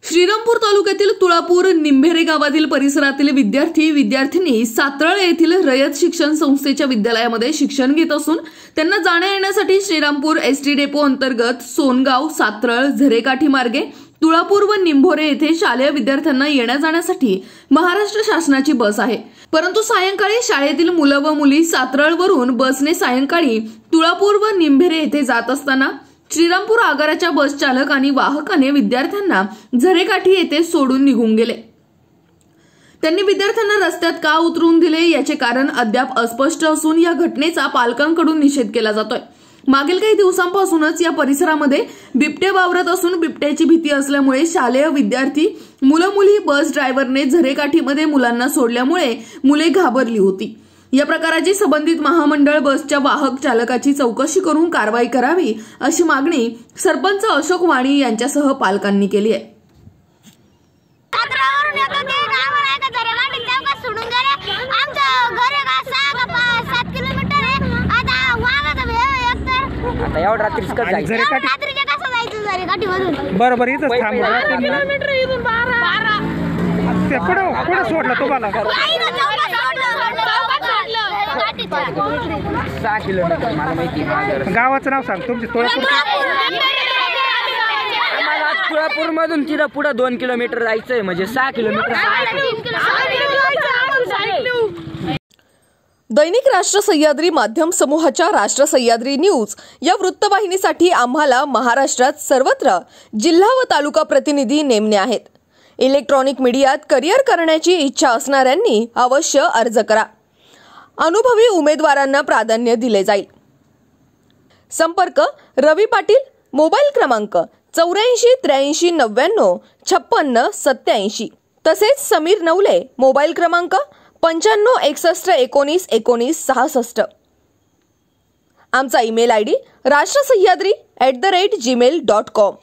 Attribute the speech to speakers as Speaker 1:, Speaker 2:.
Speaker 1: श्रीरामपूर तालुक्यातील तुळापूर निंभेरे गावातील परिसरातील विद्यार्थी सातरळ येथील रयत शिक्षण संस्थेच्या विद्यालयामध्ये शिक्षण घेत असून त्यांना जाण्या येण्यासाठी श्रीरामपूर एसटी डेपो अंतर्गत सोनगाव, सातरळ, झरेकाठी मार्गे तुळापूर व निंभोरे येथे शालेय विद्यार्थ्यांना येण्या जाण्यासाठी महाराष्ट्र शासनाची बस आहे। परंतु सायंकाळी शाळेतील मुलं व मुली सातरळवरून बसने सायंकाळी तुळापूर व निंभेरे येथे जात असताना श्रीरामपूर आगाराच्या बस चालक आणि वाहकाने विद्यार्थ्यांना झरेकाठी येथे सोडून निघून गेले। त्यांनी विद्यार्थ्यांना रस्त्यात का उतरून दिले याचे कारण अद्याप अस्पष्ट असून या घटनेचा पालकांकडून निषेध केला जातोय। मागील काही दिवसांपासूनच या परिसरामध्ये बिबटे वावरत असून बिबट्याची भीती असल्यामुळे शालेय विद्यार्थी मुलं-मुली बस ड्रायव्हरने झरेकाठीमध्ये मुलांना सोडल्यामुळे मुले घाबरली होती। या प्रकाराची संबंधित महामंडळ बसच्या वाहक चालकाची चौकशी करून कारवाई करावी अशी मागणी सरपंच अशोक वाणी यांच्यासह पालकांनी केली आहे।
Speaker 2: आता एवढं रात्रीच कसं जायचं?
Speaker 3: रात्रीच्या कसं जायचं झरेकाठीमधून?
Speaker 4: बरोबर इथंच थांबलो.
Speaker 3: 12 किलोमीटर इथून 12
Speaker 4: ते कुठं सोडलं तुम्हाला?
Speaker 2: 6 किलोमीटर मला माहिती आहे।
Speaker 4: गावाचं नाव सांग तुमचे?
Speaker 2: तुळापूर मधून तिथं पुढे 2 किलोमीटर जायचंय म्हणजे 6 किलोमीटर।
Speaker 1: दैनिक राष्ट्र सह्याद्री माध्यम समूहाच्या राष्ट्र सह्याद्री न्यूज या वृत्तवाहिनीसाठी आम्हाला महाराष्ट्रात सर्वत्र जिल्हा व तालुका प्रतिनिधी नेमणे आहेत। इलेक्ट्रॉनिक मीडियात करिअर करण्याची इच्छा असणाऱ्यांनी अवश्य अर्ज करा। अनुभवी उमेदवारांना प्राधान्य दिले जाईल। संपर्क रवी पाटील, मोबाईल क्रमांक 84 83 99 56 87। तसेच समीर नवले, मोबाईल क्रमांक 95 61 19 19 66। आमचा ईमेल आयडी राष्ट्रसह्याद्री@gmail.com।